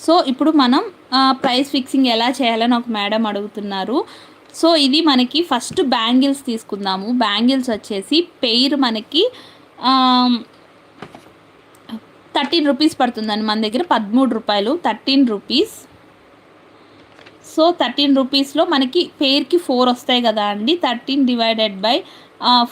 So ఇప్పుడు మనం price fixing ఎలా చేయాలని ఒక మేడం అడుగుతున్నారు. సో ఇది మనకి ఫస్ట్ బ్యాంగిల్స్ తీసుకుందాము. బ్యాంగిల్స్ వచ్చేసి పెయిర్ మనకి 13 రూపీస్ పడుతుందండి. మన దగ్గర 13 రూపాయలు, 13 రూపీస్. సో 13 రూపీస్లో మనకి పెయిర్కి 4 వస్తాయి కదా అండి. 13 డివైడెడ్ బై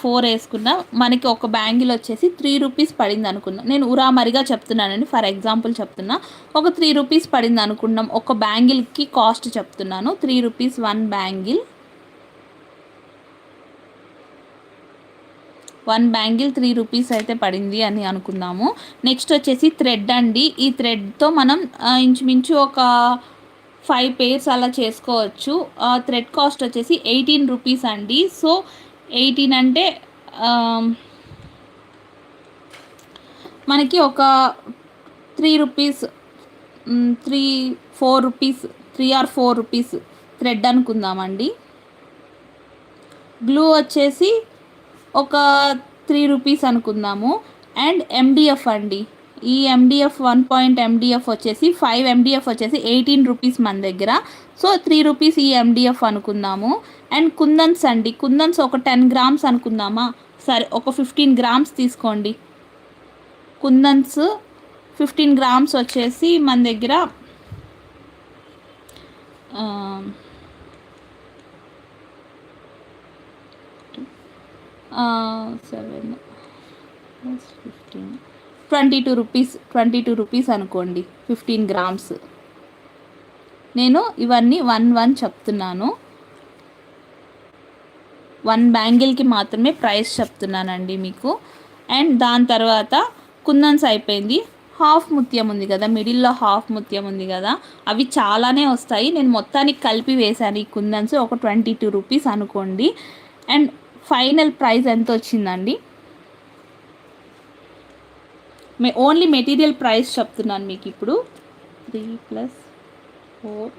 4 వేసుకున్న మనకి ఒక బ్యాంగిల్ వచ్చేసి 3 రూపీస్ పడింది అనుకున్నాం. నేను ఉరామరిగా చెప్తున్నానండి, ఫర్ ఎగ్జాంపుల్ చెప్తున్నా. ఒక 3 రూపీస్ పడింది అనుకున్నాం. ఒక బ్యాంగిల్కి కాస్ట్ చెప్తున్నాను. 3 రూపీస్ 1 బ్యాంగిల్. 1 బ్యాంగిల్ 3 రూపీస్ అయితే పడింది అని అనుకుందాము. నెక్స్ట్ వచ్చేసి థ్రెడ్ అండి. ఈ థ్రెడ్తో మనం ఇంచుమించు ఒక 5 పేర్స్ అలా చేసుకోవచ్చు. థ్రెడ్ కాస్ట్ వచ్చేసి 18 రూపీస్ అండి. సో 18 అంటే మనకి ఒక 3 rupees 4 rupees 3 or 4 rupees thread అనుకుందామండి. గ్లూ వచ్చేసి ఒక 3 రూపీస్ అనుకుందాము. అండ్ ఎండిఎఫ్ అండి. ఈ ఎండిఎఫ్ 1 పాయింట్ ఎండిఎఫ్ వచ్చేసి 5 ఎండిఎఫ్ వచ్చేసి 18 రూపీస్ మన దగ్గర. సో 3 రూపీస్ ఈ ఎండిఎఫ్ అనుకుందాము. అండ్ కుందన్స్ అండి. కుందన్స్ ఒక 10 గ్రామ్స్ అనుకుందామా? సరే, ఒక 15 గ్రామ్స్ తీసుకోండి. కుందన్స్ 15 గ్రామ్స్ వచ్చేసి మన దగ్గర 22 రూపీస్ అనుకోండి 15 గ్రామ్స్. నేను ఇవన్నీ 1 చెప్తున్నాను. 1 బ్యాంగిల్కి మాత్రమే ప్రైస్ చెప్తున్నానండి మీకు. అండ్ దాని తర్వాత కుందన్స్ అయిపోయింది. హాఫ్ ముత్యం ఉంది కదా, మిడిల్లో హాఫ్ ముత్యం ఉంది కదా, అవి చాలానే వస్తాయి. నేను మొత్తానికి కలిపి వేశాను ఈ కుందన్స్. ఒక 22 రూపీస్ అనుకోండి. అండ్ ఫైనల్ ప్రైస్ ఎంత వచ్చిందండి? ఓన్లీ మెటీరియల్ ప్రైస్ చెప్తున్నాను మీకు ఇప్పుడు. 3 + 4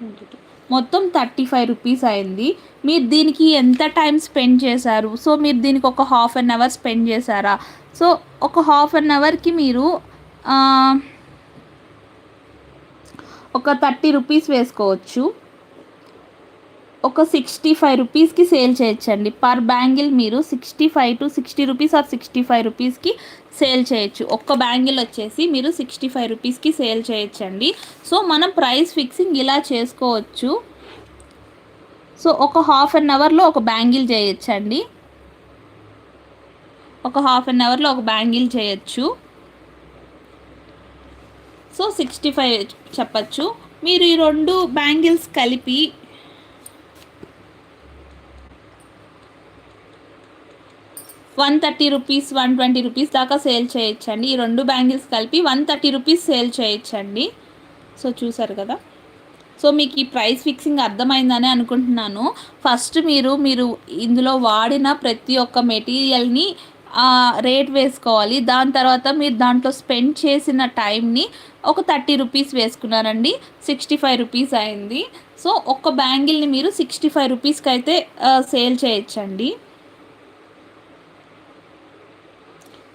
6 మొత్తం 35 రూపీస్ అయింది. మీరు దీనికి ఎంత టైం స్పెండ్ చేశారు? సో మీరు దీనికి ఒక ½ అన్ అవర్ స్పెండ్ చేశారా? సో ఒక ½ అన్ అవర్కి మీరు ఒక 30 రూపీస్ వేసుకోవచ్చు. ఒక 65 రూపీస్కి సేల్ చేయొచ్చండి. పర్ బ్యాంగిల్ మీరు 65 to 60 రూపీస్ ఆర్ 65 రూపీస్కి సేల్ చేయొచ్చు. ఒక్క బ్యాంగిల్ వచ్చేసి మీరు 65 రూపీస్కి సేల్ చేయొచ్చండి. సో మనం ప్రైస్ ఫిక్సింగ్ ఇలా చేసుకోవచ్చు. సో ఒక ½ అన్ అవర్లో ఒక బ్యాంగిల్ చేయొచ్చండి. ఒక ½ అన్ అవర్లో ఒక బ్యాంగిల్ చేయొచ్చు. సో 65 చెప్పచ్చు. మీరు ఈ 2 బ్యాంగిల్స్ కలిపి 130 రూపీస్ 120 రూపీస్ దాకా సేల్ చేయొచ్చండి. ఈ 2 బ్యాంగిల్స్ కలిపి 130 రూపీస్ సేల్ చేయొచ్చండి. సో చూసారు కదా. సో మీకు ఈ ప్రైస్ ఫిక్సింగ్ అర్థమైందని అనుకుంటున్నాను. ఫస్ట్ మీరు ఇందులో వాడిన ప్రతి ఒక్క మెటీరియల్ని రేట్ వేసుకోవాలి. దాని తర్వాత మీరు దాంట్లో స్పెండ్ చేసిన టైంని ఒక 30 రూపీస్ వేసుకున్నారండి. 65 రూపీస్ అయింది. సో ఒక్క బ్యాంగిల్ని మీరు 65 రూపీస్కి అయితే సేల్ చేయొచ్చండి.